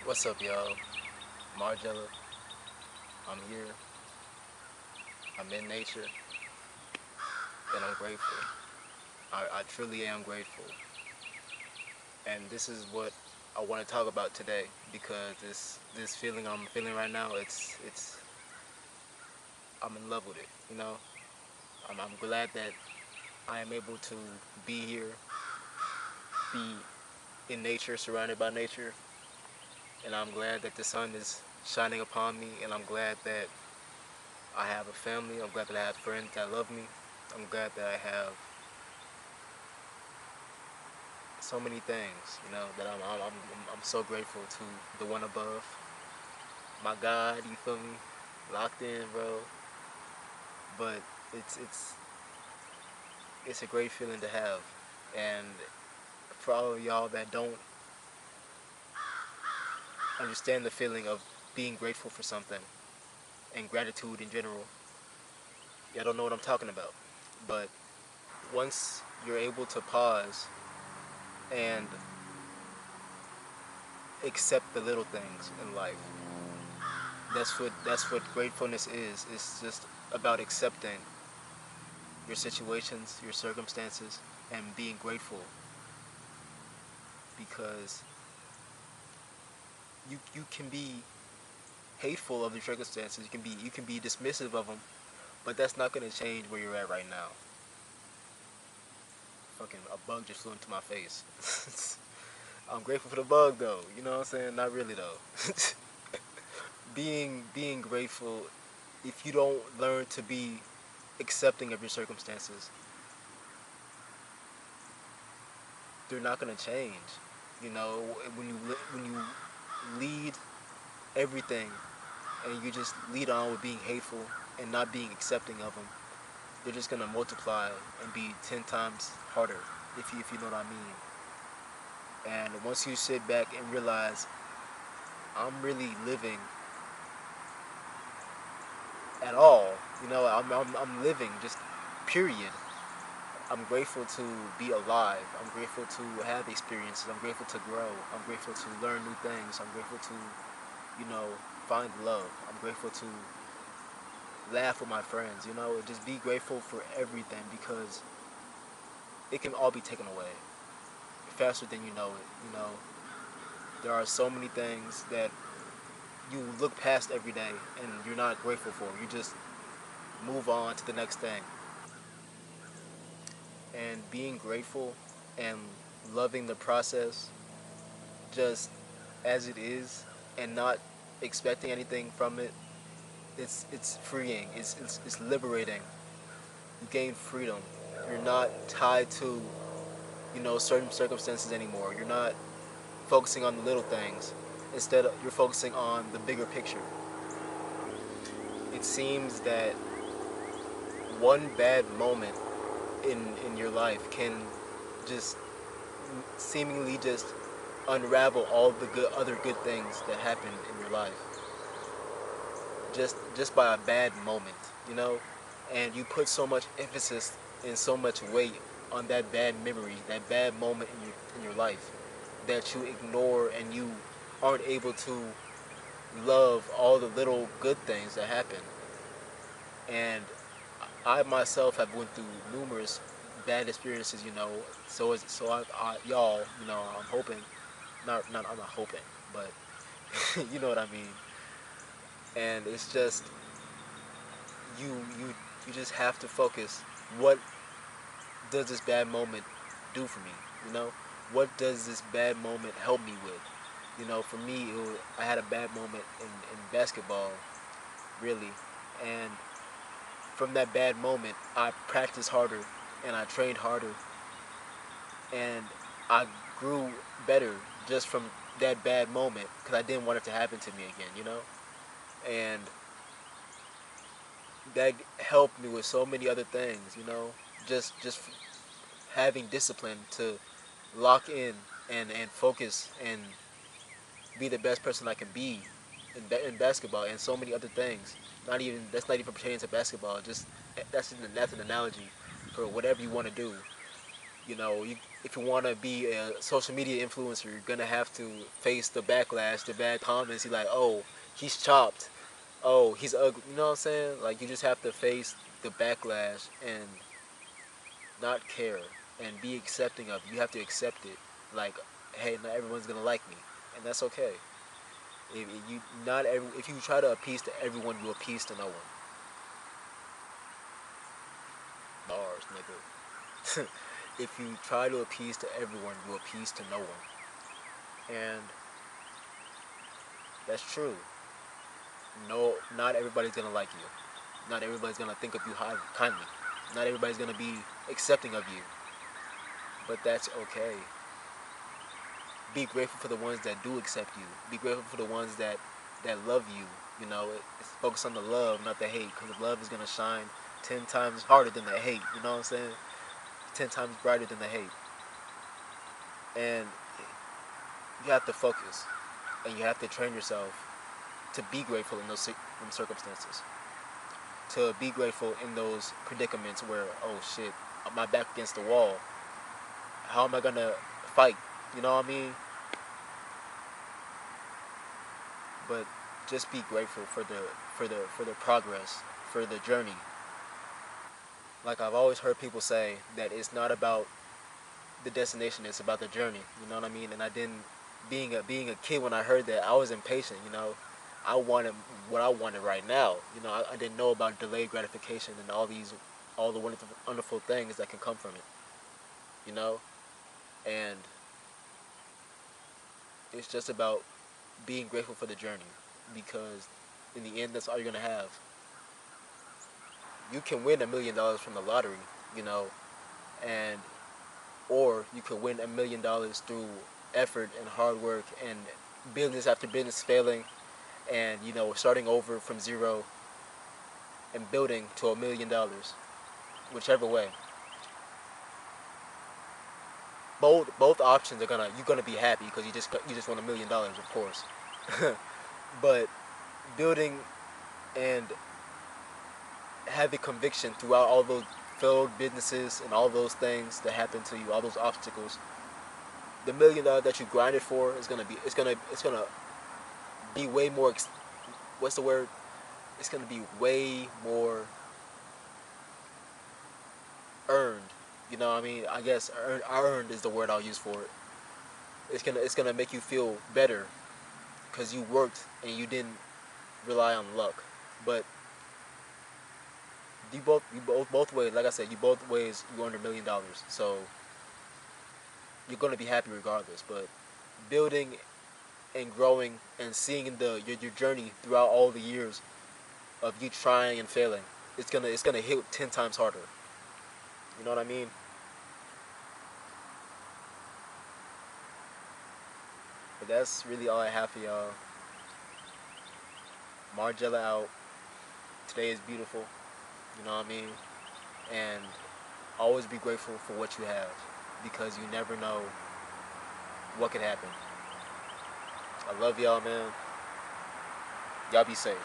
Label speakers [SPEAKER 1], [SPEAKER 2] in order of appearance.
[SPEAKER 1] What's up, y'all? Margella, I'm here. I'm in nature, and I'm grateful. I truly am grateful. And this is what I want to talk about today because this feeling I'm feeling right now, it's I'm in love with it. I'm glad that I am able to be here, be in nature, surrounded by nature, and I'm glad that the sun is shining upon me, and I'm glad that I have a family. I'm glad that I have friends that love me. I'm glad that I have so many things, that I'm so grateful to the one above, my God. You feel me? Locked in, bro. But it's it's it's a great feeling to have, and for all of y'all that don't understand the feeling of being grateful for something and gratitude in general, y'all don't know what I'm talking about. But once you're able to pause and accept the little things in life, that's what gratefulness is. It's just about accepting your situations, your circumstances, and being grateful because you can be hateful of your circumstances. You can be dismissive of them, but that's not gonna change where you're at right now. Fucking a bug just flew into my face. I'm grateful for the bug though. You know what I'm saying? Not really though. Being grateful, if you don't learn to be accepting of your circumstances, they're not gonna change. You know, when you lead everything and you just lead on with being hateful and not being accepting of them, they're just gonna multiply and be 10 times harder, if you know what I mean. And once you sit back and realize I'm really living at all, I'm living just period. I'm grateful to be alive. I'm grateful to have experiences. I'm grateful to grow. I'm grateful to learn new things. I'm grateful to, you know, find love. I'm grateful to laugh with my friends, just be grateful for everything because it can all be taken away faster than you know it. There are so many things that you look past every day and you're not grateful for. You just move on to the next thing. And being grateful and loving the process just as it is and not expecting anything from it, it's freeing. It's liberating. You gain freedom. You're not tied to certain circumstances anymore. You're not focusing on the little things. Instead, you're focusing on the bigger picture. It seems that one bad moment in your life can just seemingly just unravel all the other good things that happened in your life just by a bad moment, you know? And you put so much emphasis and so much weight on that bad memory, that bad moment in your life that you ignore and you aren't able to love all the little good things that happen. And I myself have went through numerous bad experiences, y'all, I'm hoping, not I'm not hoping, but you know what I mean. And it's just you you just have to focus. What does this bad moment do for me? You know, what does this bad moment help me with? For me, I had a bad moment in basketball, really, and from that bad moment, I practiced harder and I trained harder and I grew better just from that bad moment because I didn't want it to happen to me again. And that helped me with so many other things, just having discipline to lock in and focus and be the best person I can be in basketball and so many other things. That's not even pertaining to basketball. Just that's an analogy for whatever you want to do. You know, if you want to be a social media influencer, you're gonna have to face the backlash, the bad comments. You're like, oh, he's chopped. Oh, he's ugly. You know what I'm saying? Like, you just have to face the backlash and not care and be accepting of it. You have to accept it. Like, hey, not everyone's gonna like me, and that's okay. If you try to appease to everyone, you appease to no one. Bars, nigga. If you try to appease to everyone, you appease to no one. And that's true. No, not everybody's gonna like you. Not everybody's gonna think of you kindly. Not everybody's gonna be accepting of you. But that's okay. Be grateful for the ones that do accept you. Be grateful for the ones that love you. You know, it's focus on the love, not the hate, because the love is gonna shine 10 times harder than the hate. You know what I'm saying? 10 times brighter than the hate. And you have to focus, and you have to train yourself to be grateful in those circumstances. To be grateful in those predicaments where, oh shit, my back against the wall. How am I gonna fight? You know what I mean? But just be grateful for the progress, for the journey. Like I've always heard people say that it's not about the destination, it's about the journey. You know what I mean? And I didn't being a kid when I heard that, I was impatient, you know. I wanted what I wanted right now. You know, I didn't know about delayed gratification and all the wonderful things that can come from it. You know? And it's just about being grateful for the journey, because in the end that's all you're gonna have. You can win $1 million from the lottery, you know, and or you could win $1 million through effort and hard work and business after business failing, and you know, starting over from zero and building to $1 million. Whichever way, both options are you're gonna be happy because you just won $1 million, of course. But building and having conviction throughout all those failed businesses and all those things that happen to you, all those obstacles, the $1 million that you grinded for is gonna be it's gonna be way more. What's the word? It's gonna be way more earned. You know what I mean? I guess earned is the word I'll use for it. It's gonna make you feel better because you worked and you didn't rely on luck. But both ways. Like I said, you both ways you earned $1 million. So you're gonna be happy regardless. But building and growing and seeing your journey throughout all the years of you trying and failing, it's gonna hit 10 times harder. You know what I mean? But that's really all I have for y'all. Margella out. Today is beautiful. You know what I mean? And always be grateful for what you have, because you never know what could happen. I love y'all, man. Y'all be safe.